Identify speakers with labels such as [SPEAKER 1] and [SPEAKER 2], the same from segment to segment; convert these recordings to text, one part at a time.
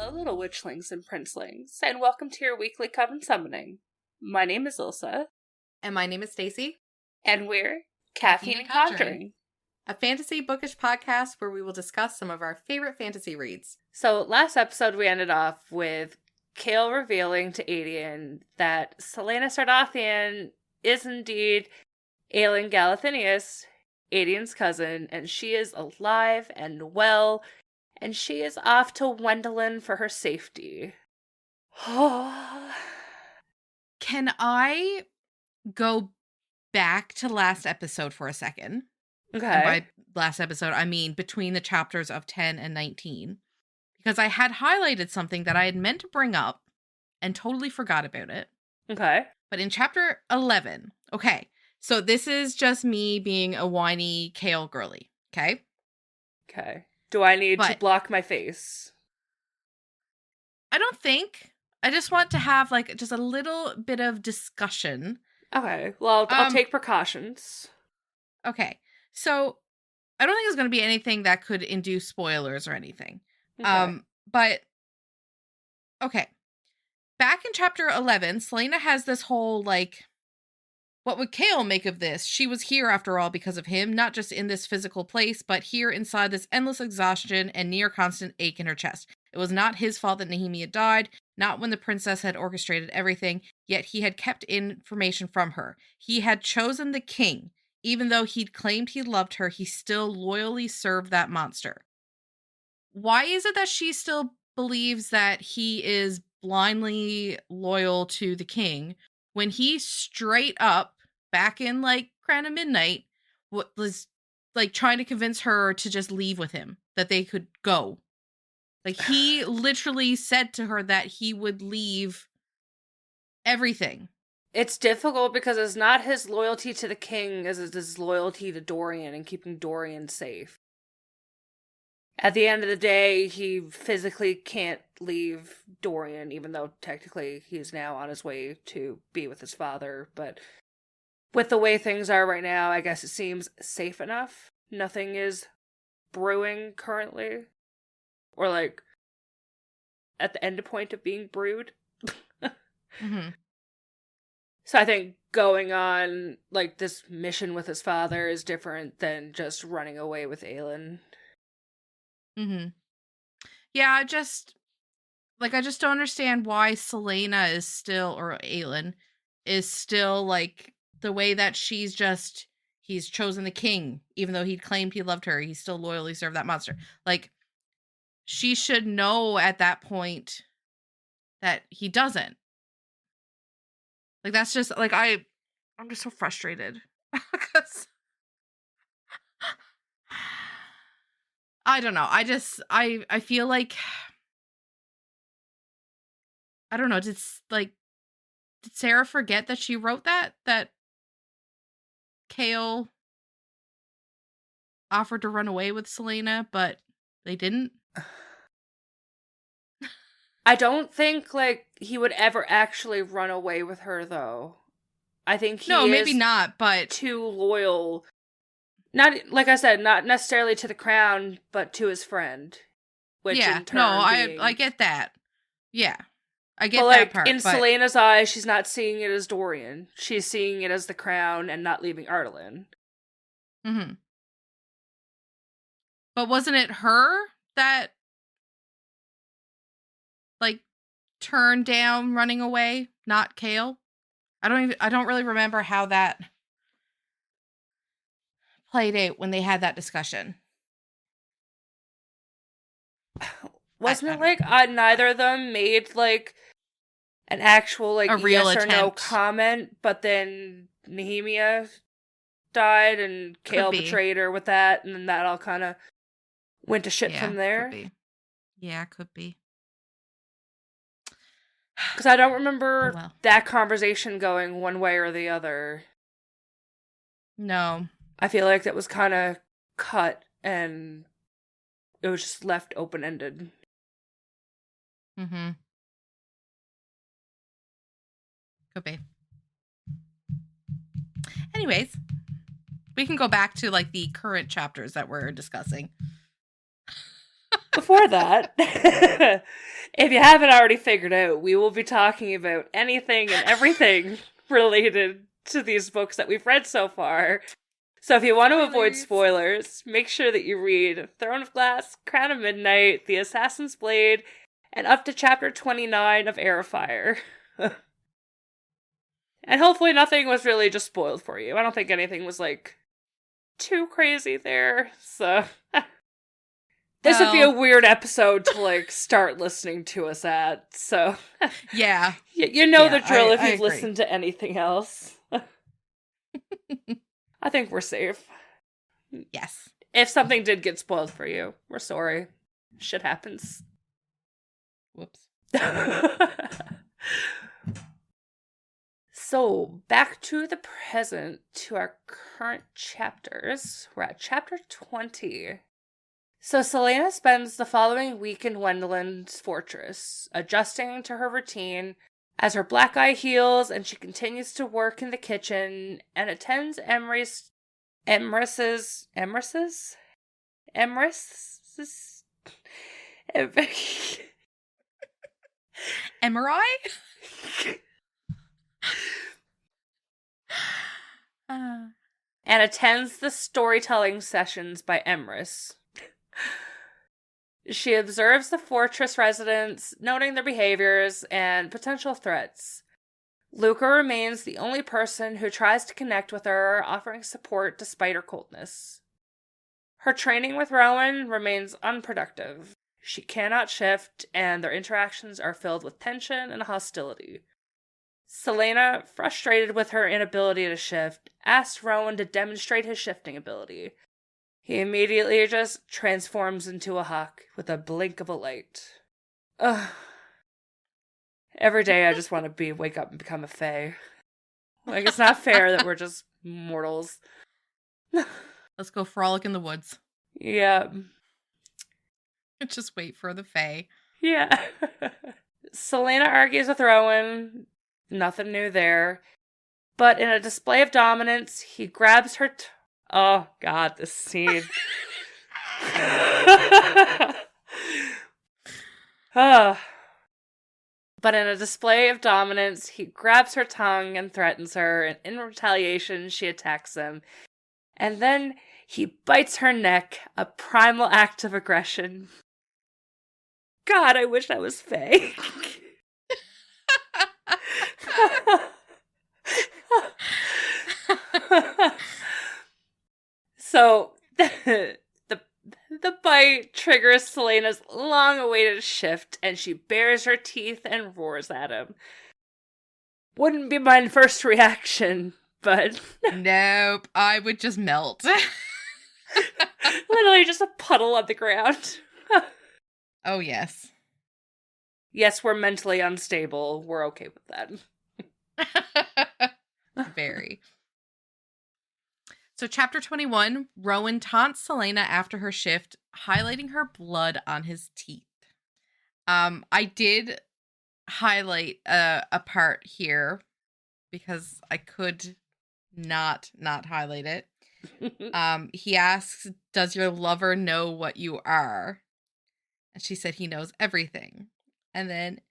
[SPEAKER 1] Hello, little witchlings and princelings, and welcome to your weekly Coven Summoning. My name is Ilsa.
[SPEAKER 2] And my name is Stacy.
[SPEAKER 1] And we're Caffeine and Conjuring,
[SPEAKER 2] a fantasy bookish podcast where we will discuss some of our favorite fantasy reads.
[SPEAKER 1] So last episode we ended off with Kale revealing to Aelin that Celaena Sardathian is indeed Aelin Galathynius, Aelin's cousin, and she is alive and well, and she is off to Wendelin for her safety.
[SPEAKER 2] Can I go back to last episode for a second?
[SPEAKER 1] Okay.
[SPEAKER 2] And by last episode, I mean between the chapters of 10 and 19. Because I had highlighted something that I had meant to bring up and totally forgot about it.
[SPEAKER 1] Okay.
[SPEAKER 2] But in chapter 11, okay, so this is just me being a whiny Kale girly, okay?
[SPEAKER 1] Okay. Do I need to block my face?
[SPEAKER 2] I don't think. I just want to have like just a little bit of discussion.
[SPEAKER 1] Okay. Well, I'll take precautions.
[SPEAKER 2] Okay. So I don't think it's going to be anything that could induce spoilers or anything.
[SPEAKER 1] Okay.
[SPEAKER 2] But okay. Back in chapter 11, Celaena has this whole like, what would Kale make of this? She was here after all because of him, not just in this physical place, but here inside this endless exhaustion and near constant ache in her chest. It was not his fault that Nehemia died, not when the princess had orchestrated everything, yet he had kept information from her. He had chosen the king. Even though he'd claimed he loved her, he still loyally served that monster. Why is it that she still believes that he is blindly loyal to the king when he straight up, back in like Crown of Midnight, was like trying to convince her to just leave with him, that they could go? Like he literally said to her that he would leave everything.
[SPEAKER 1] It's difficult because it's not his loyalty to the king as it is his loyalty to Dorian and keeping Dorian safe. At the end of the day, he physically can't leave Dorian, even though technically he's now on his way to be with his father. But with the way things are right now, I guess it seems safe enough. Nothing is brewing currently. Or like, at the end point of being brewed.
[SPEAKER 2] Mm-hmm.
[SPEAKER 1] So I think going on, like, this mission with his father is different than just running away with Aelin.
[SPEAKER 2] Mm-hmm. Yeah, I just don't understand why Celaena is still, or Aelin, is still, like, the way that he's chosen the king, even though he'd claimed he loved her, he still loyally served that monster. Like, she should know at that point that he doesn't. Like, that's just, like, I'm just so frustrated. Because I don't know. I feel like, I don't know. Did Sarah forget that she wrote that Kale offered to run away with Celaena, but they didn't?
[SPEAKER 1] I don't think, like, he would ever actually run away with her, though. I think he is
[SPEAKER 2] maybe not, but
[SPEAKER 1] too loyal. Not, like I said, not necessarily to the crown, but to his friend. Which in turn
[SPEAKER 2] I get that. Yeah. I get
[SPEAKER 1] but,
[SPEAKER 2] that
[SPEAKER 1] like,
[SPEAKER 2] part.
[SPEAKER 1] in Celaena's eyes, she's not seeing it as Dorian. She's seeing it as the crown and not leaving Ardalan.
[SPEAKER 2] Mm-hmm. But wasn't it her that, like, turned down running away, not Kale? I don't really remember how that played out when they had that discussion.
[SPEAKER 1] Wasn't it like neither of them made like an actual like
[SPEAKER 2] a real
[SPEAKER 1] yes
[SPEAKER 2] attempt.
[SPEAKER 1] Or no comment, but then Nehemia died and Kale betrayed her with that, and then that all kind of went to shit from there.
[SPEAKER 2] Could be. Yeah, could be.
[SPEAKER 1] Because I don't remember that conversation going one way or the other.
[SPEAKER 2] No.
[SPEAKER 1] I feel like that was kind of cut and it was just left open-ended.
[SPEAKER 2] Mm-hmm. Could be. Anyways, we can go back to like the current chapters that we're discussing.
[SPEAKER 1] before that, if you haven't already figured out, we will be talking about anything and everything related to these books that we've read so far. So if you want to avoid spoilers, make sure that you read Throne of Glass, Crown of Midnight, The Assassin's Blade, and up to chapter 29 of Heir of Fire. And hopefully nothing was really just spoiled for you. I don't think anything was, like, too crazy there, so... This would be a weird episode to, like, start listening to us at, so...
[SPEAKER 2] Yeah.
[SPEAKER 1] You know the drill if you've listened to anything else. I think we're safe.
[SPEAKER 2] Yes.
[SPEAKER 1] If something did get spoiled for you, we're sorry. Shit happens.
[SPEAKER 2] Whoops.
[SPEAKER 1] So, back to the present, to our current chapters. We're at chapter 20. So, Celaena spends the following week in Wendellin's fortress, adjusting to her routine as her black eye heals and she continues to work in the kitchen and attends Emrys's
[SPEAKER 2] Emerai?
[SPEAKER 1] And attends the storytelling sessions by Emrys. She observes the fortress residents, noting their behaviors and potential threats. Luca remains the only person who tries to connect with her, offering support despite her coldness. Her training with Rowan remains unproductive. She cannot shift, and their interactions are filled with tension and hostility. Celaena, frustrated with her inability to shift, asks Rowan to demonstrate his shifting ability. He immediately just transforms into a hawk with a blink of a light. Ugh. Every day I just want to wake up and become a fae. Like, it's not fair that we're just mortals.
[SPEAKER 2] Let's go frolic in the woods.
[SPEAKER 1] Yeah.
[SPEAKER 2] Just wait for the fae.
[SPEAKER 1] Yeah. Celaena argues with Rowan. Nothing new there. But in a display of dominance, he grabs her... Oh, God, this scene. But in a display of dominance, he grabs her tongue and threatens her, and in retaliation, she attacks him. And then he bites her neck, a primal act of aggression. God, I wish I was fake. So, the bite triggers Celaena's long-awaited shift, and she bares her teeth and roars at him. Wouldn't be my first reaction, but...
[SPEAKER 2] Nope, I would just melt.
[SPEAKER 1] Literally just a puddle on the ground.
[SPEAKER 2] Oh, yes.
[SPEAKER 1] Yes, we're mentally unstable. We're okay with
[SPEAKER 2] that. Very. So chapter 21, Rowan taunts Celaena after her shift, highlighting her blood on his teeth. I did highlight a part here because I could not highlight it. He asks, does your lover know what you are? And she said he knows everything. And then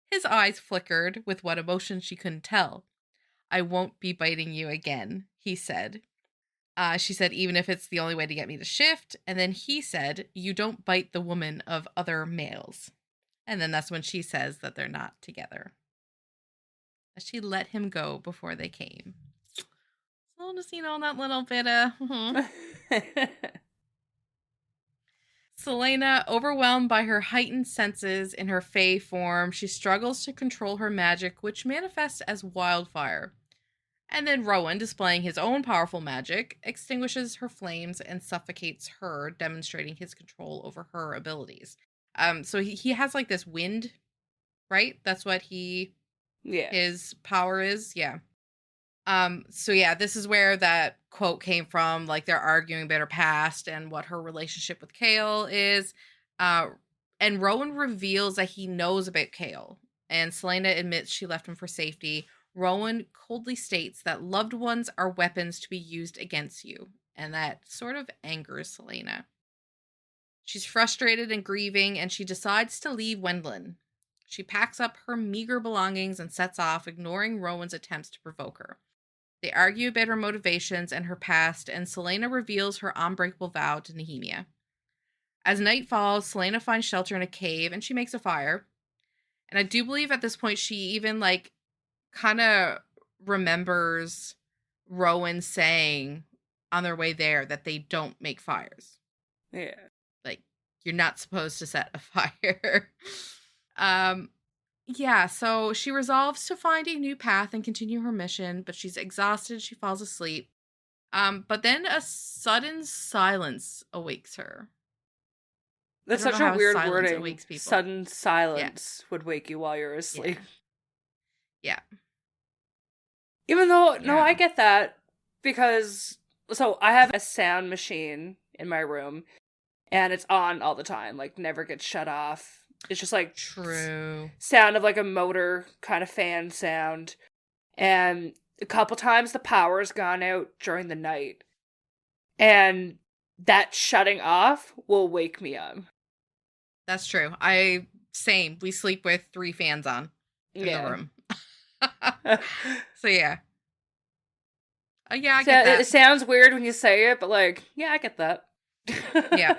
[SPEAKER 2] his eyes flickered with what emotion she couldn't tell. I won't be biting you again, he said. She said, even if it's the only way to get me to shift. And then he said, you don't bite the woman of other males. And then that's when she says that they're not together. She let him go before they came. So just, that little bit of... Celaena, overwhelmed by her heightened senses in her fae form, she struggles to control her magic, which manifests as wildfire. And then Rowan, displaying his own powerful magic, extinguishes her flames and suffocates her, demonstrating his control over her abilities. So he has like this wind, right? That's what his power is. Yeah. So yeah, this is where that quote came from. Like, they're arguing about her past and what her relationship with Chaol is. And Rowan reveals that he knows about Chaol, and Celaena admits she left him for safety. Rowan coldly states that loved ones are weapons to be used against you, and that sort of angers Celaena. She's frustrated and grieving, and she decides to leave Wendlin. She packs up her meager belongings and sets off, ignoring Rowan's attempts to provoke her. They argue about her motivations and her past, and Celaena reveals her unbreakable vow to Nehemia. As night falls, Celaena finds shelter in a cave, and she makes a fire. And I do believe at this point she even, like, kind of remembers Rowan saying on their way there that they don't make fires.
[SPEAKER 1] Yeah.
[SPEAKER 2] Like, you're not supposed to set a fire. Yeah, so she resolves to find a new path and continue her mission, but she's exhausted, she falls asleep. But then a sudden silence awakes her.
[SPEAKER 1] That's
[SPEAKER 2] I don't
[SPEAKER 1] such
[SPEAKER 2] know
[SPEAKER 1] a
[SPEAKER 2] how
[SPEAKER 1] weird
[SPEAKER 2] silence
[SPEAKER 1] wording.
[SPEAKER 2] awakes people.
[SPEAKER 1] Sudden silence would wake you while you're asleep.
[SPEAKER 2] Yeah.
[SPEAKER 1] Even though, no,
[SPEAKER 2] Yeah.
[SPEAKER 1] I get that. Because, so I have a sound machine in my room, and it's on all the time. Like, never gets shut off. It's just like
[SPEAKER 2] True.
[SPEAKER 1] sound of like a motor kind of fan sound. And a couple times the power's gone out during the night. And that shutting off will wake me up.
[SPEAKER 2] That's true. Same. We sleep with 3 fans on in the room. So yeah. Yeah, I get that.
[SPEAKER 1] It sounds weird when you say it, but like, yeah, I get that.
[SPEAKER 2] Yeah.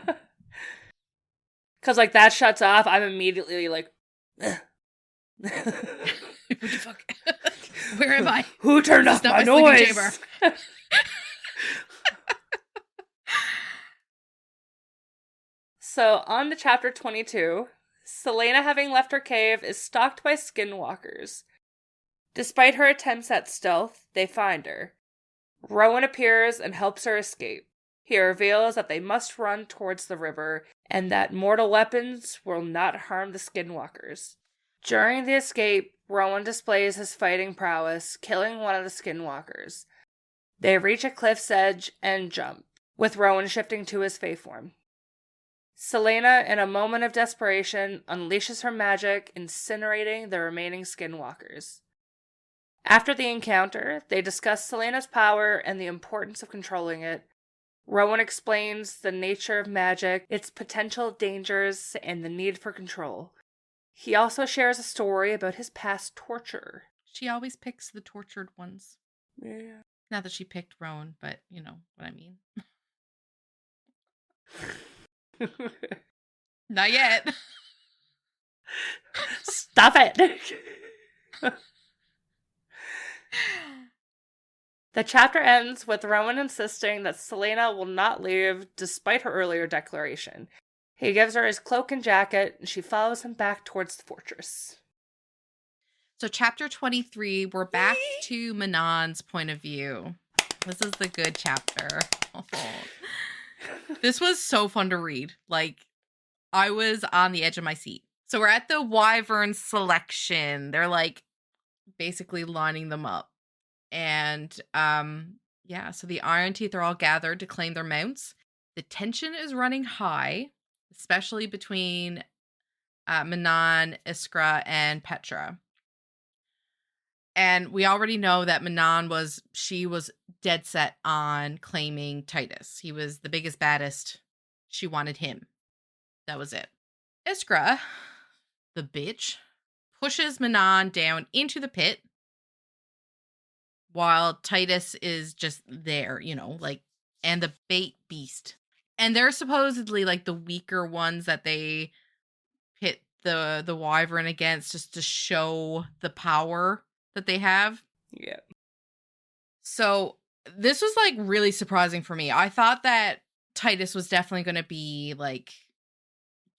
[SPEAKER 1] Because like that shuts off, I'm immediately like,
[SPEAKER 2] what the fuck? Where am I?
[SPEAKER 1] Who turned off my noise? So on to chapter 22, Celaena, having left her cave, is stalked by skinwalkers. Despite her attempts at stealth, they find her. Rowan appears and helps her escape. He reveals that they must run towards the river and that mortal weapons will not harm the skinwalkers. During the escape, Rowan displays his fighting prowess, killing one of the skinwalkers. They reach a cliff's edge and jump, with Rowan shifting to his Fae form. Celaena, in a moment of desperation, unleashes her magic, incinerating the remaining skinwalkers. After the encounter, they discuss Celaena's power and the importance of controlling it. Rowan explains the nature of magic, its potential dangers, and the need for control. He also shares a story about his past torture.
[SPEAKER 2] She always picks the tortured ones.
[SPEAKER 1] Yeah.
[SPEAKER 2] Not that she picked Rowan, but you know what I mean. Not yet.
[SPEAKER 1] Stop it! The chapter ends with Rowan insisting that Celaena will not leave despite her earlier declaration. He gives her his cloak and jacket, and she follows him back towards the fortress.
[SPEAKER 2] So chapter 23, we're back to Manon's point of view. This is the good chapter. Oh. This was so fun to read. Like, I was on the edge of my seat. So we're at the Wyvern selection. They're like basically lining them up. And yeah, so the Iron Teeth are all gathered to claim their mounts. The tension is running high, especially between Manon, Iskra, and Petra. And we already know that Manon was dead set on claiming Titus. He was the biggest, baddest. She wanted him. That was it. Iskra, the bitch, pushes Manon down into the pit while Titus is just there, you know, like, and the bait beast. And they're supposedly like the weaker ones that they pit the Wyvern against just to show the power that they have.
[SPEAKER 1] Yeah.
[SPEAKER 2] So this was like really surprising for me. I thought that Titus was definitely going to be like,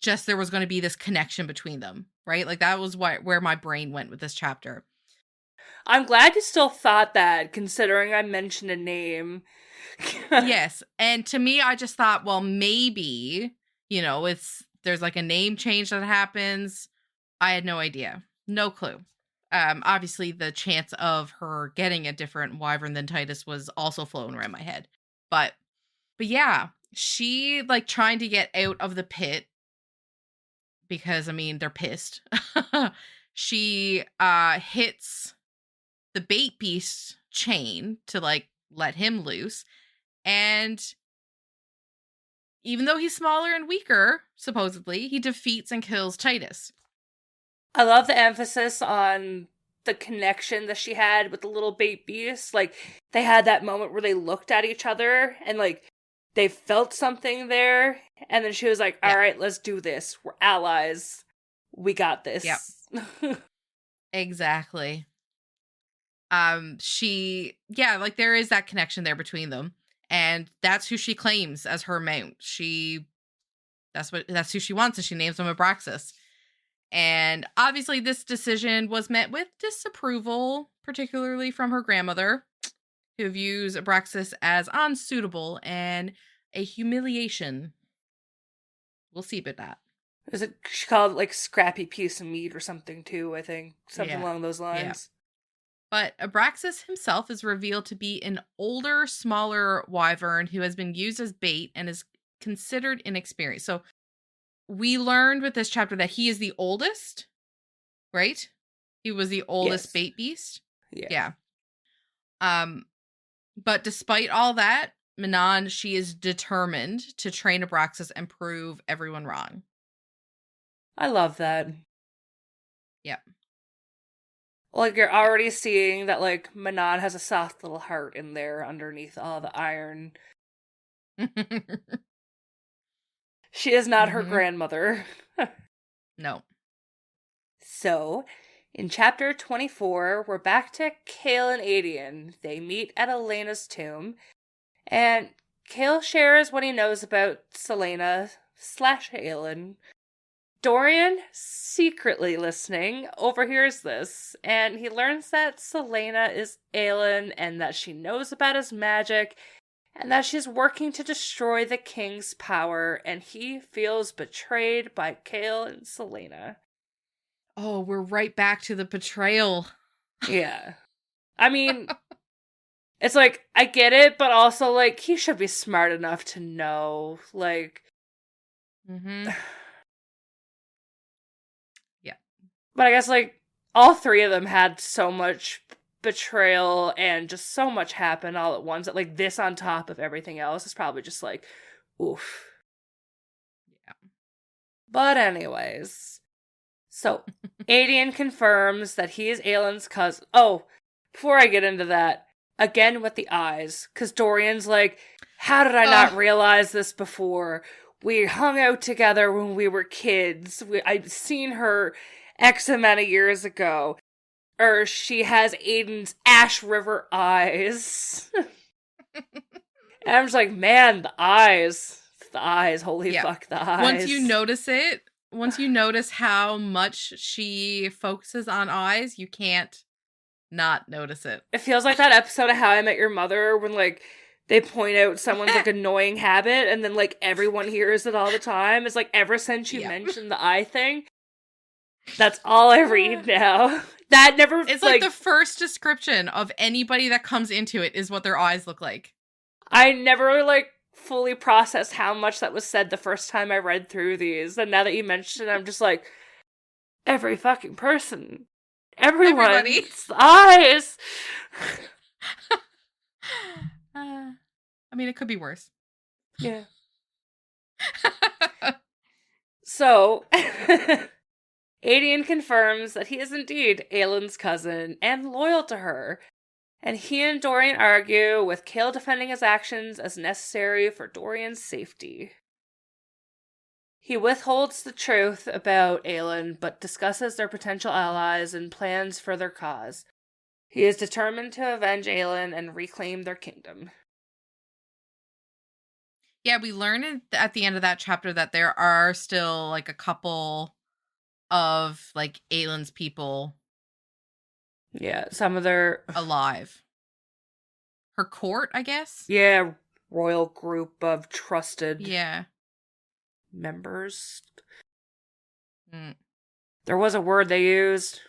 [SPEAKER 2] just there was going to be this connection between them, right? Like that was where my brain went with this chapter.
[SPEAKER 1] I'm glad you still thought that, considering I mentioned a name.
[SPEAKER 2] Yes. And to me, I just thought, well, maybe, you know, there's like a name change that happens. I had no idea. No clue. Obviously the chance of her getting a different Wyvern than Titus was also floating around my head. But yeah, she like trying to get out of the pit because, I mean, they're pissed. She hits the bait beast chain to like let him loose, and even though he's smaller and weaker, supposedly, he defeats and kills Titus.
[SPEAKER 1] I love the emphasis on the connection that she had with the little bait beast. Like, they had that moment where they looked at each other and, like, they felt something there. And then she was like, all right, let's do this. We're allies. We got this.
[SPEAKER 2] Yep. Exactly. Like, there is that connection there between them. And that's who she claims as her mount. That's who she wants, and she names him Abraxas. And obviously this decision was met with disapproval, particularly from her grandmother, who views Abraxas as unsuitable and a humiliation. We'll see about that.
[SPEAKER 1] She called it like scrappy piece of meat or something too, I think. Something along those lines.
[SPEAKER 2] But Abraxas himself is revealed to be an older, smaller wyvern who has been used as bait and is considered inexperienced. So we learned with this chapter that he is the oldest, right? He was the oldest bait beast. Yeah. But despite all that, Manon, she is determined to train Abraxas and prove everyone wrong.
[SPEAKER 1] I love that.
[SPEAKER 2] Yep.
[SPEAKER 1] Like, you're already seeing that, like, Manon has a soft little heart in there underneath all the iron. She is not her grandmother.
[SPEAKER 2] No.
[SPEAKER 1] So, in chapter 24, we're back to Cale and Aedion. They meet at Elena's tomb, and Cale shares what he knows about Selena/Aelin. Dorian, secretly listening, overhears this, and he learns that Selena is Aelin and that she knows about his magic, and that she's working to destroy the king's power, and he feels betrayed by Cale and Selena.
[SPEAKER 2] Oh, we're right back to the betrayal.
[SPEAKER 1] Yeah. I mean, it's like, I get it, but also, like, he should be smart enough to know, like...
[SPEAKER 2] Yeah.
[SPEAKER 1] But I guess, like, all three of them had so much betrayal and just so much happen all at once that, like, this on top of everything else is probably just like, oof.
[SPEAKER 2] Yeah.
[SPEAKER 1] But anyways, so Aedion confirms that he is Aelin's cousin. Oh, before I get into that, again with the eyes, because Dorian's like, how did I not realize this before? We hung out together when we were kids. I'd seen her X amount of years ago. Or she has Aiden's Ash River eyes. And I'm just like, man, the eyes. The eyes. Holy fuck, the eyes.
[SPEAKER 2] Once you notice how much she focuses on eyes, you can't not notice it.
[SPEAKER 1] It feels like that episode of How I Met Your Mother when, like, they point out someone's, like, annoying habit and then, like, everyone hears it all the time. It's like, ever since you mentioned the eye thing, that's all I read now. That never...
[SPEAKER 2] It's like the first description of anybody that comes into it is what their eyes look like.
[SPEAKER 1] I never, like, fully processed how much that was said the first time I read through these. And now that you mentioned it, I'm just like, every fucking person. Everyone's eyes.
[SPEAKER 2] I mean, it could be worse.
[SPEAKER 1] Yeah. So, Aedion confirms that he is indeed Aelin's cousin and loyal to her, and he and Dorian argue, with Cale defending his actions as necessary for Dorian's safety. He withholds the truth about Aelin, but discusses their potential allies and plans for their cause. He is determined to avenge Aelin and reclaim their kingdom.
[SPEAKER 2] Yeah, we learned at the end of that chapter that there are still, like, a couple of, like, Aelin's people.
[SPEAKER 1] Yeah, some of their...
[SPEAKER 2] alive. Her court, I guess?
[SPEAKER 1] Yeah, royal group of trusted... members. There was a word they used.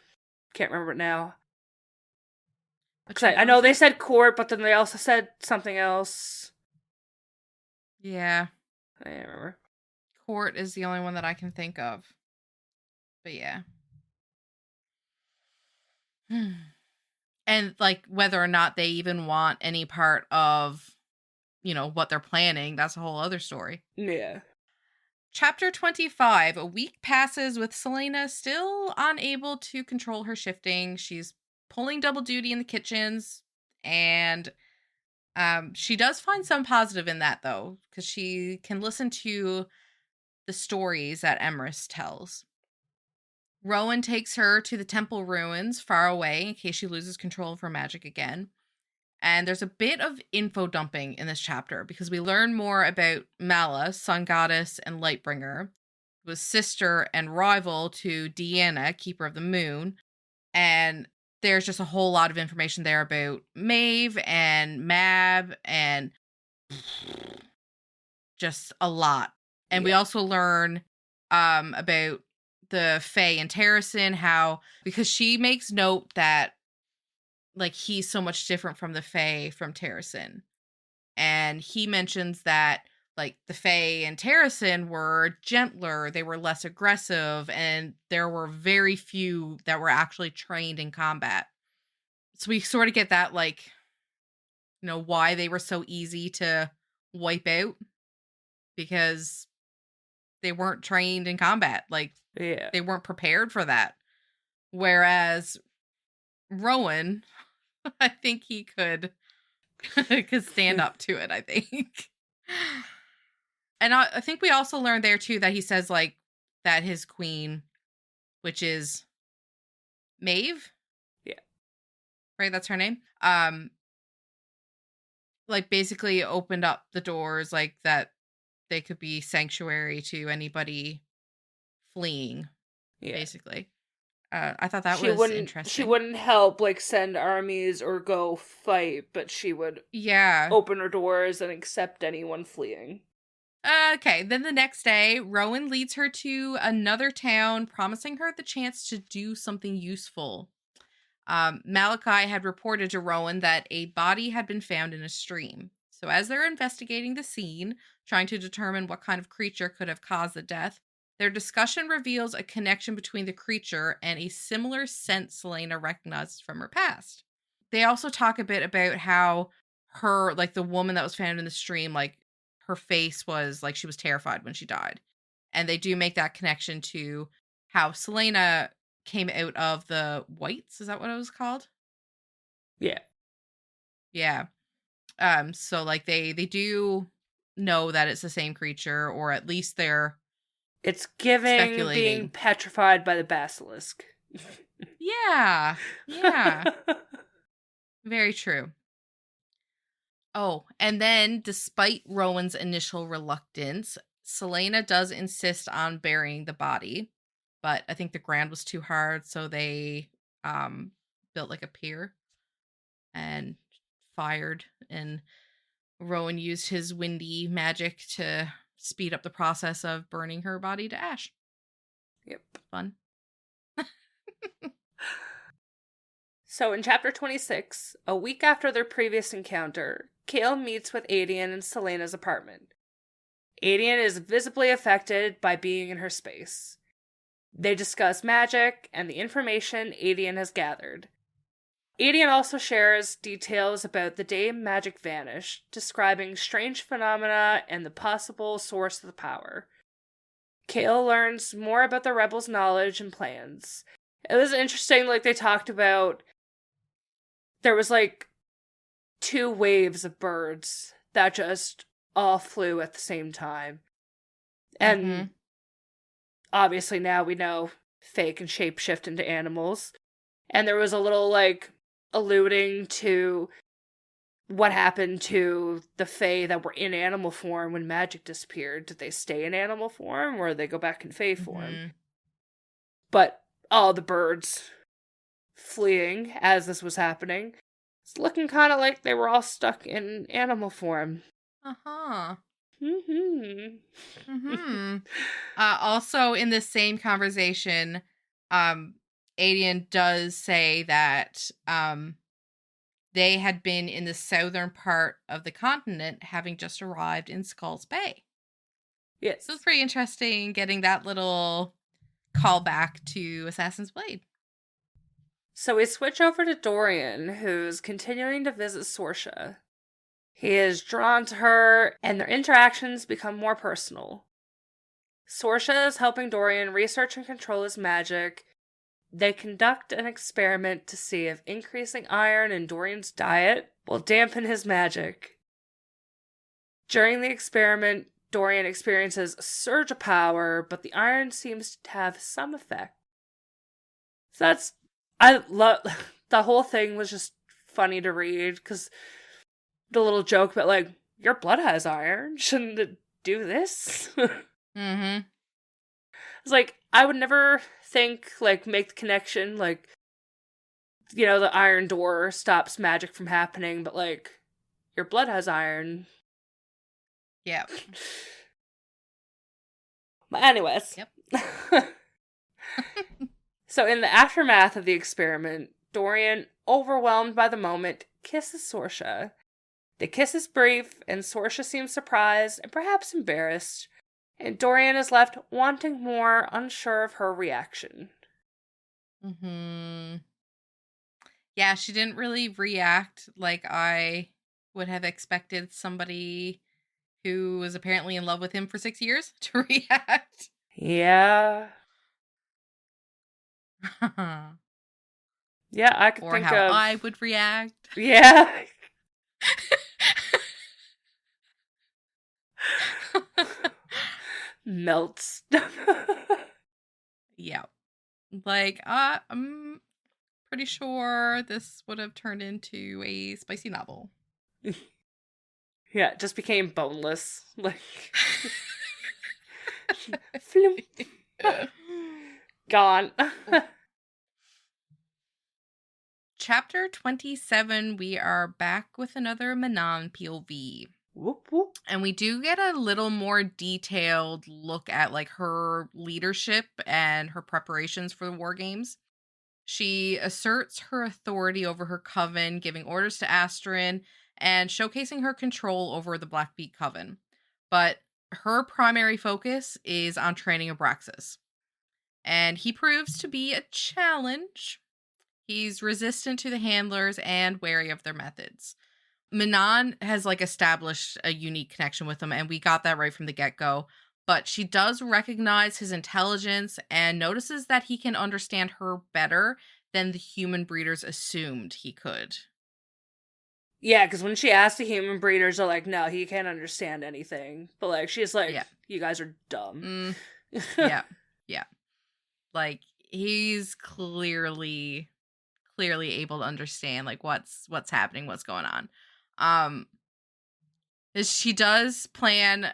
[SPEAKER 1] Can't remember it now. I know they said court, but then they also said something else.
[SPEAKER 2] Yeah.
[SPEAKER 1] I can't remember.
[SPEAKER 2] Court is the only one that I can think of. But yeah. And, like, whether or not they even want any part of what they're planning. That's a whole other story.
[SPEAKER 1] Yeah.
[SPEAKER 2] Chapter 25. A week passes with Celaena still unable to control her shifting. She's pulling double duty in the kitchens, and she does find some positive in that, though, because she can listen to the stories that Emrys tells. Rowan takes her to the temple ruins far away in case she loses control of her magic again. And there's a bit of info dumping in this chapter because we learn more about Mala, sun goddess and lightbringer, who was sister and rival to Deanna, keeper of the moon. And there's just a whole lot of information there about Maeve and Mab and just a lot. And we also learn about the Fae and Terrasen, how, because she makes note that like he's so much different from the Fae from Terrasen. And he mentions that like the Fae and Terrasen were gentler, they were less aggressive, and there were very few that were actually trained in combat. So we sort of get that, like, why they were so easy to wipe out, because they weren't trained in combat. Like, they weren't prepared for that. Whereas Rowan, I think he could stand up to it, I think. And I think we also learned there too that he says like that his queen, which is Maeve.
[SPEAKER 1] Yeah.
[SPEAKER 2] Right, that's her name. Like basically opened up the doors like that they could be sanctuary to anybody fleeing. Yeah. Basically. I thought that was interesting.
[SPEAKER 1] She wouldn't help like send armies or go fight, but she would open her doors and accept anyone fleeing.
[SPEAKER 2] Okay, then the next day, Rowan leads her to another town, promising her the chance to do something useful. Malachi had reported to Rowan that a body had been found in a stream. So as they're investigating the scene, trying to determine what kind of creature could have caused the death, their discussion reveals a connection between the creature and a similar scent Celaena recognizes from her past. They also talk a bit about how her, like the woman that was found in the stream, like her face was like she was terrified when she died. And they do make that connection to how Celaena came out of the whites. Is that what it was called?
[SPEAKER 1] Yeah.
[SPEAKER 2] Yeah. So like they do know that it's the same creature, or at least they're
[SPEAKER 1] giving being petrified by the basilisk.
[SPEAKER 2] Yeah. Very true. Oh, and then despite Rowan's initial reluctance, Celaena does insist on burying the body, but I think the ground was too hard, so they built like a pier and fired, and Rowan used his windy magic to speed up the process of burning her body to ash.
[SPEAKER 1] Yep.
[SPEAKER 2] Fun.
[SPEAKER 1] So in chapter 26, a week after their previous encounter, Chaol meets with Aedion in Celaena's apartment. Aedion is visibly affected by being in her space. They discuss magic and the information Aedion has gathered. Aedion also shares details about the day magic vanished, describing strange phenomena and the possible source of the power. Chaol learns more about the rebels' knowledge and plans. It was interesting, like they talked about, there was like 2 waves of birds that just all flew at the same time. And obviously now we know Fae can shapeshift into animals. And there was a little like alluding to what happened to the Fae that were in animal form when magic disappeared. Did they stay in animal form or did they go back in Fae form? But all the birds fleeing as this was happening, it's looking kind of like they were all stuck in animal form.
[SPEAKER 2] Also in this same conversation, Aedion does say that they had been in the southern part of the continent, having just arrived in Skull's Bay.
[SPEAKER 1] Yes.
[SPEAKER 2] So it's pretty interesting getting that little callback to Assassin's Blade.
[SPEAKER 1] So we switch over to Dorian, who's continuing to visit Sorsha. He is drawn to her, and their interactions become more personal. Sorsha is helping Dorian research and control his magic. They conduct an experiment to see if increasing iron in Dorian's diet will dampen his magic. During the experiment, Dorian experiences a surge of power, but the iron seems to have some effect. So I love, the whole thing was just funny to read, because the little joke about, like, your blood has iron, shouldn't it do this?
[SPEAKER 2] Mm-hmm.
[SPEAKER 1] It's like, I would never think, like, make the connection, like, you know, the iron door stops magic from happening, but, like, your blood has iron.
[SPEAKER 2] Yeah.
[SPEAKER 1] But anyways.
[SPEAKER 2] Yep.
[SPEAKER 1] So in the aftermath of the experiment, Dorian, overwhelmed by the moment, kisses Sorsha. The kiss is brief, and Sorsha seems surprised and perhaps embarrassed, and Dorian is left wanting more, unsure of her reaction.
[SPEAKER 2] Mm-hmm. Yeah, she didn't really react like I would have expected somebody who was apparently in love with him for 6 years to react.
[SPEAKER 1] Yeah. Yeah, I could
[SPEAKER 2] Or
[SPEAKER 1] think
[SPEAKER 2] how
[SPEAKER 1] of...
[SPEAKER 2] I would react.
[SPEAKER 1] Yeah. Melts.
[SPEAKER 2] Yeah. Like, I'm pretty sure this would have turned into a spicy novel.
[SPEAKER 1] Yeah, it just became boneless. Like... Floop. Gone.
[SPEAKER 2] Chapter 27, we are back with another Manon POV.
[SPEAKER 1] Whoop, whoop.
[SPEAKER 2] And we do get a little more detailed look at like her leadership and her preparations for the war games. She asserts her authority over her coven, giving orders to Astrid and showcasing her control over the Blackbeak coven. But her primary focus is on training Abraxas. And he proves to be a challenge. He's resistant to the handlers and wary of their methods. Manon has like established a unique connection with him, and we got that right from the get-go. But she does recognize his intelligence and notices that he can understand her better than the human breeders assumed he could.
[SPEAKER 1] Yeah, because when she asked the human breeders, they're like, no, he can't understand anything. But, like, she's like,
[SPEAKER 2] Yeah.
[SPEAKER 1] You guys are dumb.
[SPEAKER 2] Yeah. Like, he's clearly able to understand, like, what's happening, what's going on. She does plan,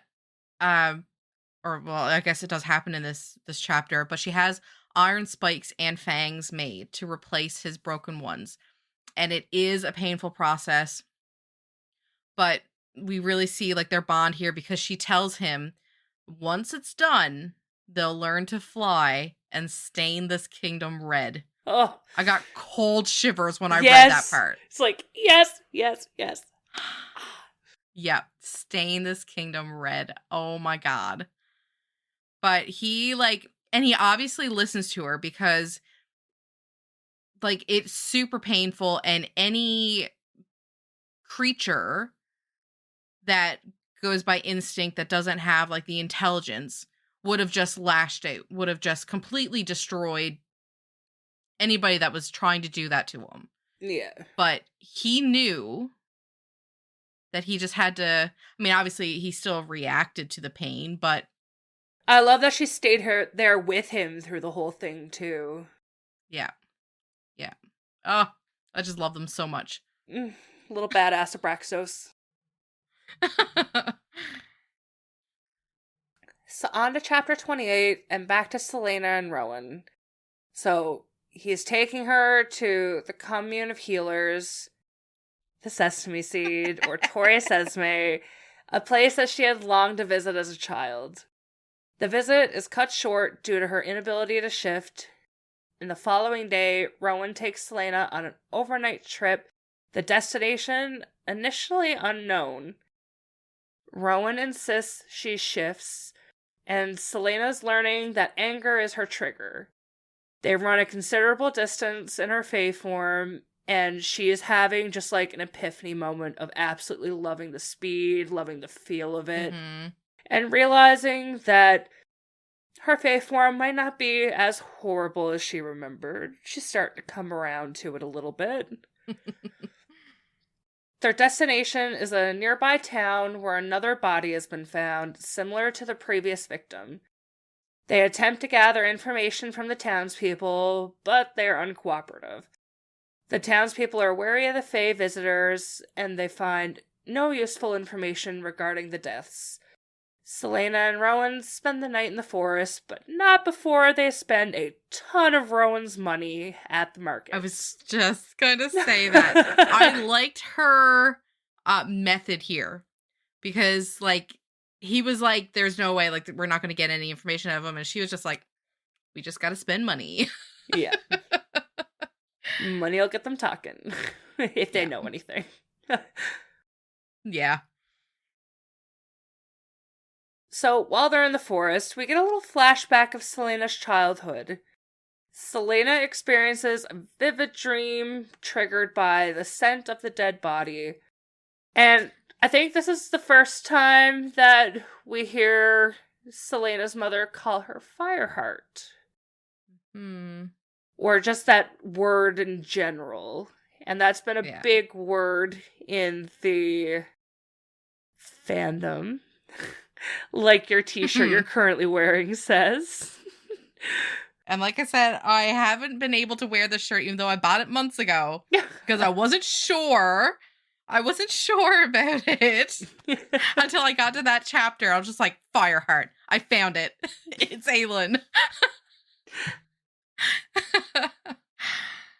[SPEAKER 2] or, well, I guess it does happen in this chapter, but she has iron spikes and fangs made to replace his broken ones. And it is a painful process, but we really see like their bond here, because she tells him once it's done, they'll learn to fly and stain this kingdom red.
[SPEAKER 1] Oh,
[SPEAKER 2] I got cold shivers when I read that part.
[SPEAKER 1] It's like, yes.
[SPEAKER 2] Yep, stain this kingdom red. Oh my god. But he he obviously listens to her, because like it's super painful, and any creature that goes by instinct that doesn't have like the intelligence would have just lashed out, would have just completely destroyed anybody that was trying to do that to him.
[SPEAKER 1] Yeah.
[SPEAKER 2] But he knew that he just had to, I mean, obviously he still reacted to the pain, but
[SPEAKER 1] I love that she stayed there with him through the whole thing, too.
[SPEAKER 2] Yeah. Oh, I just love them so much.
[SPEAKER 1] Little badass Abraxos. So on to chapter 28, and back to Celaena and Rowan. So he's taking her to the commune of healers, the Sesame Seed, or Torre Sesame, a place that she had longed to visit as a child. The visit is cut short due to her inability to shift. And the following day, Rowan takes Celaena on an overnight trip, the destination initially unknown. Rowan insists she shifts, and Celaena's learning that anger is her trigger. They run a considerable distance in her Fae form, And she is having just like an epiphany moment of absolutely loving the speed, loving the feel of it, and realizing that her fae form might not be as horrible as she remembered. She's starting to come around to it a little bit. Their destination is a nearby town where another body has been found, similar to the previous victim. They attempt to gather information from the townspeople, but they're uncooperative. The townspeople are wary of the Fae visitors, and they find no useful information regarding the deaths. Selena and Rowan spend the night in the forest, but not before they spend a ton of Rowan's money at the market.
[SPEAKER 2] I was just going to say that. I liked her method here because, like, he was like, there's no way, like, we're not going to get any information out of him. And she was just like, we just got to spend money.
[SPEAKER 1] Yeah. Money will get them talking, if they know anything.
[SPEAKER 2] Yeah.
[SPEAKER 1] So, while they're in the forest, we get a little flashback of Selena's childhood. Selena experiences a vivid dream triggered by the scent of the dead body. And I think this is the first time that we hear Selena's mother call her Fireheart. Or just that word in general. And that's been a big word in the fandom. Like your t-shirt you're currently wearing says.
[SPEAKER 2] And like I said, I haven't been able to wear this shirt even though I bought it months ago. Because I wasn't sure. I wasn't sure about it until I got to that chapter. I was just like, Fireheart. I found it. It's Aelin.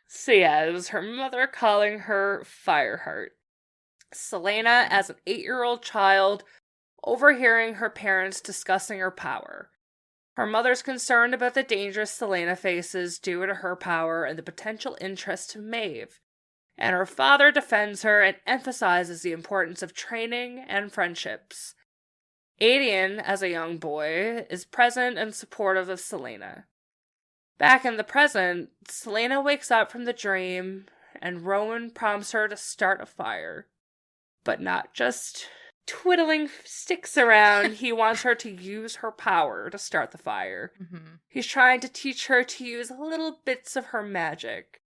[SPEAKER 1] So yeah, it was her mother calling her Fireheart. Selena, as an 8-year-old child, overhearing her parents discussing her power. Her mother's concerned about the dangers Selena faces due to her power and the potential interest to Maeve. And her father defends her and emphasizes the importance of training and friendships. Aelin, as a young boy, is present and supportive of Selena. Back in the present, Selena wakes up from the dream, and Rowan prompts her to start a fire. But not just twiddling sticks around, he wants her to use her power to start the fire. He's trying to teach her to use little bits of her magic.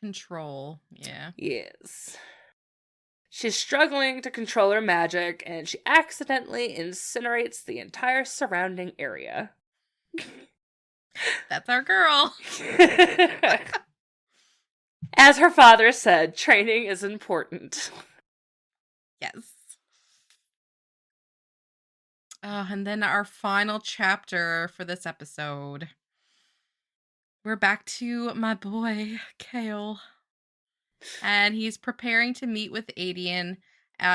[SPEAKER 2] Control, yeah.
[SPEAKER 1] Yes. She's struggling to control her magic, and she accidentally incinerates the entire surrounding area.
[SPEAKER 2] That's our girl.
[SPEAKER 1] As her father said, training is important.
[SPEAKER 2] Yes. And then our final chapter for this episode. We're back to my boy, Chaol. And he's preparing to meet with Aelin.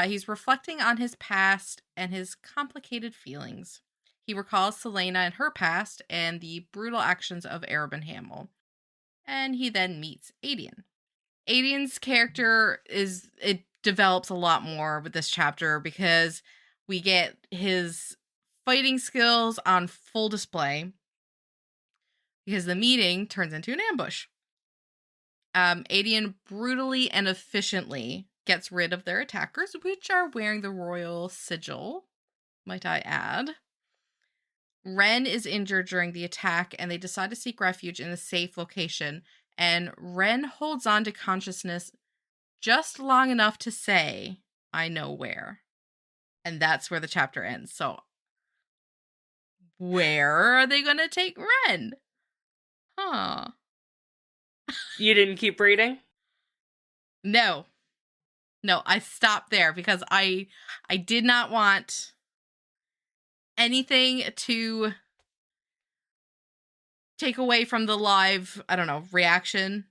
[SPEAKER 2] He's reflecting on his past and his complicated feelings. He recalls Selena and her past and the brutal actions of Arab and Hamel. And he then meets Aelin. Aelin's character it develops a lot more with this chapter because we get his fighting skills on full display because the meeting turns into an ambush. Aelin brutally and efficiently gets rid of their attackers, which are wearing the royal sigil, might I add. Ren is injured during the attack, and they decide to seek refuge in a safe location, and Ren holds on to consciousness just long enough to say, I know where. And that's where the chapter ends. So, where are they going to take Ren? Huh.
[SPEAKER 1] You didn't keep reading?
[SPEAKER 2] No, I stopped there because I did not want anything to take away from the live, I don't know, reaction.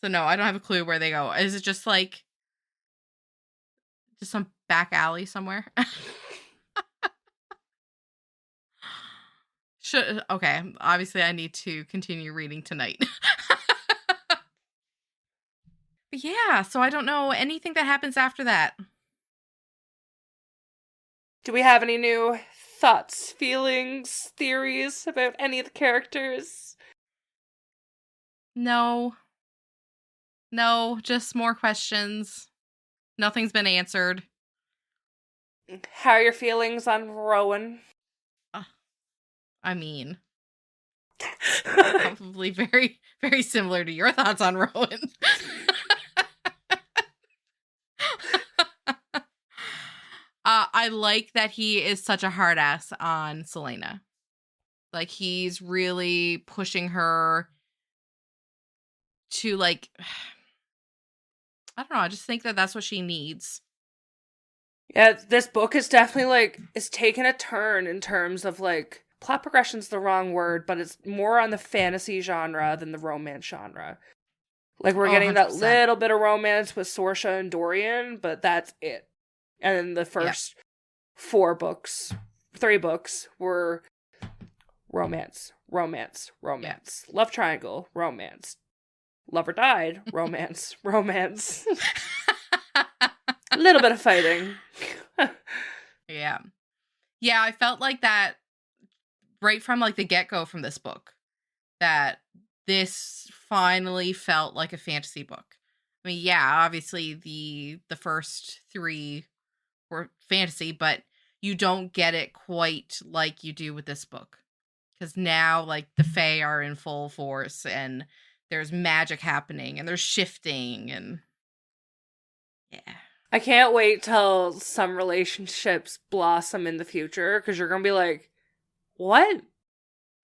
[SPEAKER 2] So no, I don't have a clue where they go. Is it just like just some back alley somewhere? Okay, obviously I need to continue reading tonight. But yeah, so I don't know anything that happens after that.
[SPEAKER 1] Do we have any new thoughts, feelings, theories about any of the characters?
[SPEAKER 2] No. No, just more questions. Nothing's been answered.
[SPEAKER 1] How are your feelings on Rowan?
[SPEAKER 2] I mean, probably very, very similar to your thoughts on Rowan. I like that he is such a hard ass on Celaena. Like, he's really pushing her to, like, I don't know, I just think that that's what she needs.
[SPEAKER 1] Yeah, this book is definitely, like, is taking a turn in terms of, like, plot progression's the wrong word, but it's more on the fantasy genre than the romance genre. Like, we're getting that
[SPEAKER 2] 100%.
[SPEAKER 1] little bit of romance with Sorsha and Dorian, but that's it. And then the first 3 books were romance, romance, romance. Love triangle, romance. Lover died, romance, romance. A little bit of fighting.
[SPEAKER 2] Yeah. Yeah, I felt like that right from, like, the get-go from this book. That this finally felt like a fantasy book. I mean, yeah, obviously the first 3 were fantasy, but you don't get it quite like you do with this book. Because now, like, the Fae are in full force, and there's magic happening, and there's shifting, and yeah.
[SPEAKER 1] I can't wait till some relationships blossom in the future, because you're going to be like, what?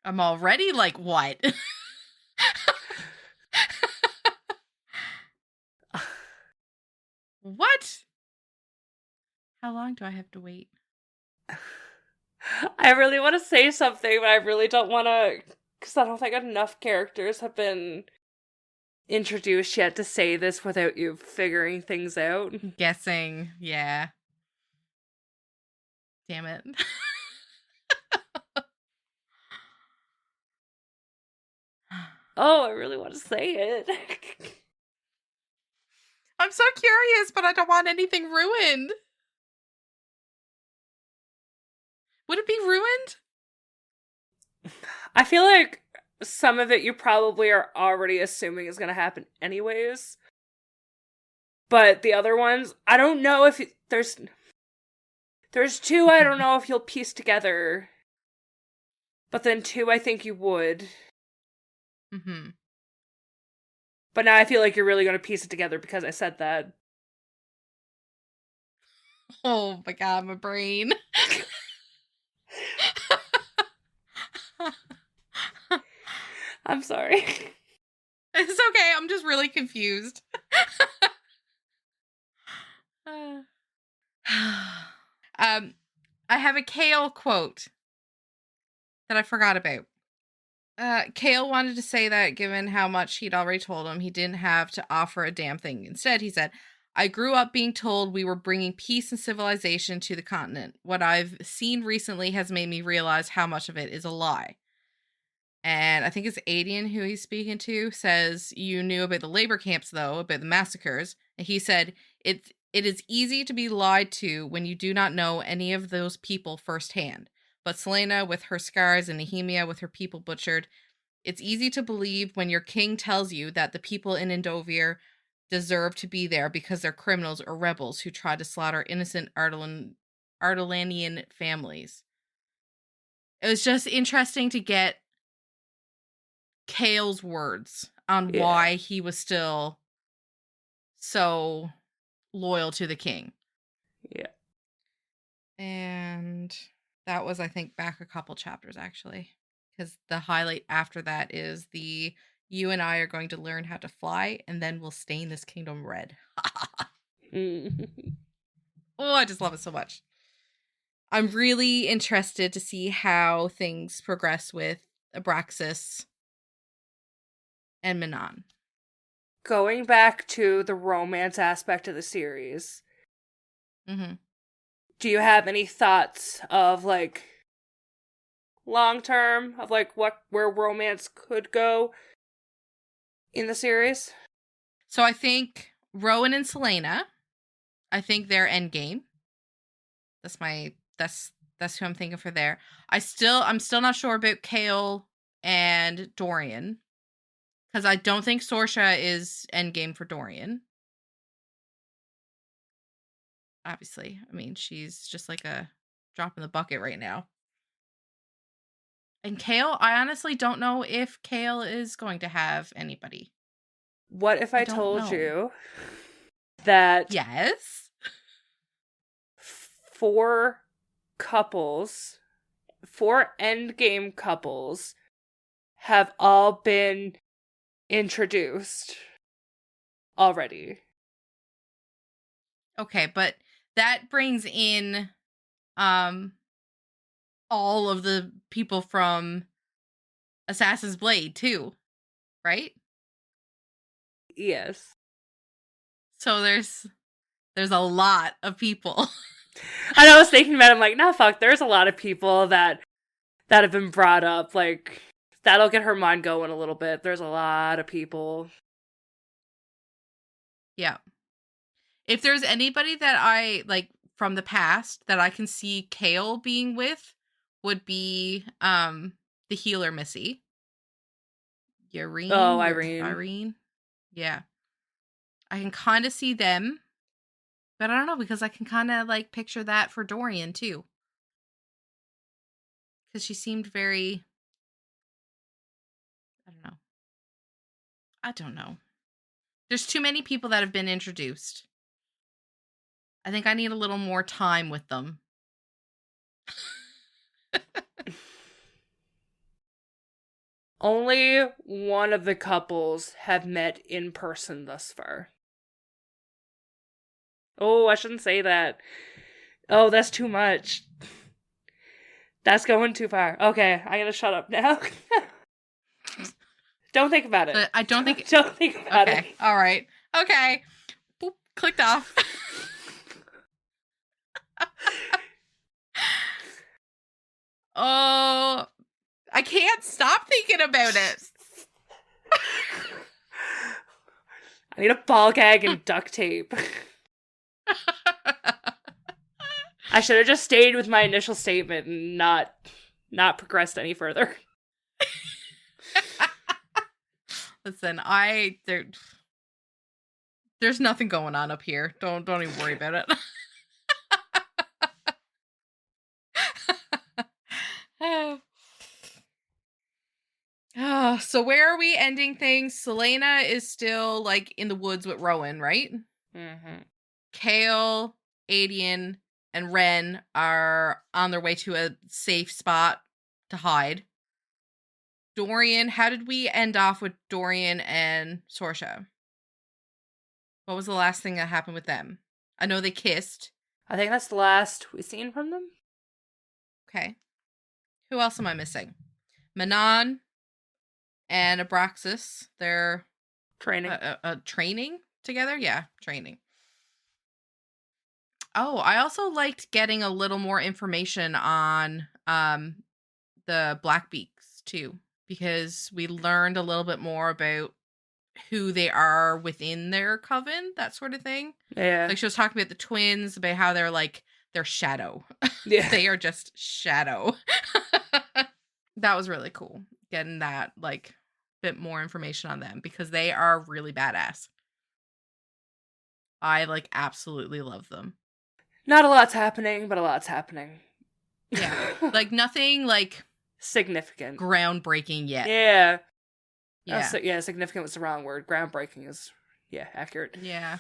[SPEAKER 2] I'm already like, what? What? How long do I have to wait?
[SPEAKER 1] I really want to say something, but I really don't want to, because I don't think enough characters have been introduced yet to say this without you figuring things out.
[SPEAKER 2] Guessing, yeah. Damn it.
[SPEAKER 1] Oh, I really want to say it.
[SPEAKER 2] I'm so curious, but I don't want anything ruined. Would it be ruined?
[SPEAKER 1] I feel like some of it you probably are already assuming is going to happen anyways. But the other ones, I don't know if there's 2 I don't know if you'll piece together. But then 2 I think you would.
[SPEAKER 2] Mm-hmm.
[SPEAKER 1] But now I feel like you're really going to piece it together because I said that.
[SPEAKER 2] Oh my god, my brain.
[SPEAKER 1] I'm sorry.
[SPEAKER 2] It's okay, I'm just really confused. I have a Kale quote that I forgot about. Kale wanted to say that given how much he'd already told him, he didn't have to offer a damn thing. Instead, he said, I grew up being told we were bringing peace and civilization to the continent. What I've seen recently has made me realize how much of it is a lie. And I think it's Aelin who he's speaking to says, you knew about the labor camps, though, about the massacres. And he said, it is easy to be lied to when you do not know any of those people firsthand. But Celaena with her scars and Nehemia with her people butchered, it's easy to believe when your king tells you that the people in Endovir deserve to be there because they're criminals or rebels who tried to slaughter innocent Ardalanian families. It was just interesting to get Kale's words on why he was still so loyal to the king.
[SPEAKER 1] Yeah.
[SPEAKER 2] And that was, I think, back a couple chapters, actually. Because the highlight after that is you and I are going to learn how to fly, and then we'll stain this kingdom red. Oh, I just love it so much. I'm really interested to see how things progress with Abraxas and Manon.
[SPEAKER 1] Going back to the romance aspect of the series, do you have any thoughts of, like, long term, of, like, where romance could go in the series?
[SPEAKER 2] So I think Rowan and Celaena, I think they're endgame. That's who I'm thinking for there. I'm still not sure about Kale and Dorian, Because I don't think Sorsha is endgame for Dorian. Obviously. I mean, she's just like a drop in the bucket right now. And Kale, I honestly don't know if Kale is going to have anybody.
[SPEAKER 1] What if I
[SPEAKER 2] don't
[SPEAKER 1] told
[SPEAKER 2] know.
[SPEAKER 1] you that
[SPEAKER 2] Yes?
[SPEAKER 1] 4 couples, 4 endgame couples have all been introduced already?
[SPEAKER 2] Okay, but that brings in all of the people from Assassin's Blade too, right?
[SPEAKER 1] Yes.
[SPEAKER 2] So there's a lot of people.
[SPEAKER 1] And I was thinking about it, I'm like, nah, fuck, there's a lot of people that have been brought up. Like, that'll get her mind going a little bit. There's a lot of people.
[SPEAKER 2] Yeah. If there's anybody that I like from the past that I can see Kale being with, would be the healer Missy.
[SPEAKER 1] Oh,
[SPEAKER 2] Irene.
[SPEAKER 1] Irene.
[SPEAKER 2] Yeah. I can kind of see them, but I don't know, because I can kind of like picture that for Dorian too. Because she seemed very, I don't know. There's too many people that have been introduced. I think I need a little more time with them.
[SPEAKER 1] Only one of the couples have met in person thus far. Oh, I shouldn't say that. Oh, that's too much. That's going too far. Okay, I gotta shut up now. Don't think about it.
[SPEAKER 2] But I don't think...
[SPEAKER 1] Don't think about it.
[SPEAKER 2] Okay, all right. Okay. Boop, clicked off. Oh, I can't stop thinking about it.
[SPEAKER 1] I need a ball gag and duct tape. I should have just stayed with my initial statement and not progressed any further.
[SPEAKER 2] Listen, there's nothing going on up here. Don't even worry about it. So where are we ending things? Selena is still like in the woods with Rowan, right?
[SPEAKER 1] Mm-hmm.
[SPEAKER 2] Kale, Adian, and Ren are on their way to a safe spot to hide. Dorian, how did we end off with Dorian and Sorsha? What was the last thing that happened with them? I know they kissed.
[SPEAKER 1] I think that's the last we've seen from them.
[SPEAKER 2] Okay. Who else am I missing? Manon and Abraxas. They're
[SPEAKER 1] Training.
[SPEAKER 2] Training together? Yeah, training. Oh, I also liked getting a little more information on the Blackbeaks too, because we learned a little bit more about who they are within their coven, that sort of thing.
[SPEAKER 1] Yeah.
[SPEAKER 2] Like she was talking about the twins, about how they're shadow.
[SPEAKER 1] Yeah.
[SPEAKER 2] They are just shadow. That was really cool. Getting that like bit more information on them, because they are really badass. I like absolutely love them.
[SPEAKER 1] Not a lot's happening, but a lot's happening.
[SPEAKER 2] Yeah. Like nothing like
[SPEAKER 1] significant.
[SPEAKER 2] Groundbreaking yet.
[SPEAKER 1] Yeah.
[SPEAKER 2] Yeah.
[SPEAKER 1] Yeah, significant was the wrong word. Groundbreaking is, accurate.
[SPEAKER 2] Yeah.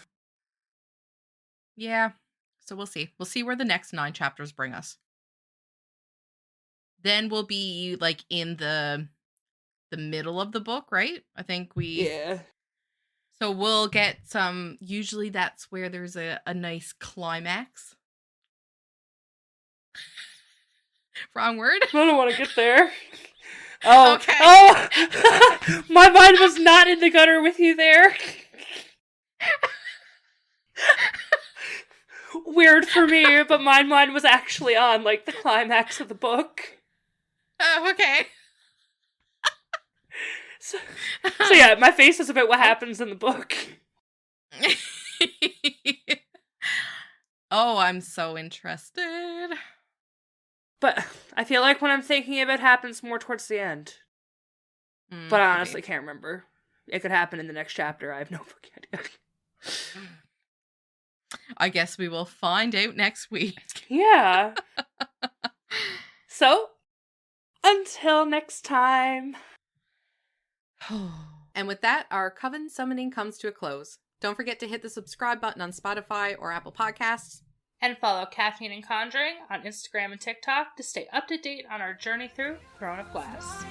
[SPEAKER 2] Yeah. So we'll see. We'll see where the next 9 chapters bring us. Then we'll be like in the middle of the book, right? I think
[SPEAKER 1] Yeah.
[SPEAKER 2] So we'll get some, usually that's where there's a nice climax. Wrong word?
[SPEAKER 1] I don't want to get there. Oh,
[SPEAKER 2] okay.
[SPEAKER 1] Oh, my mind was not in the gutter with you there. Weird for me, but my mind was actually on like the climax of the book.
[SPEAKER 2] Oh, okay.
[SPEAKER 1] So yeah, my face is about what happens in the book.
[SPEAKER 2] Oh, I'm so interested.
[SPEAKER 1] But I feel like when I'm thinking of it happens more towards the end. But I honestly can't remember. It could happen in the next chapter. I have no fucking idea.
[SPEAKER 2] I guess we will find out next week.
[SPEAKER 1] Yeah. So, until next time.
[SPEAKER 2] And with that, our coven summoning comes to a close. Don't forget to hit the subscribe button on Spotify or Apple Podcasts.
[SPEAKER 1] And follow Caffeine and Conjuring on Instagram and TikTok to stay up to date on our journey through Throne of Glass.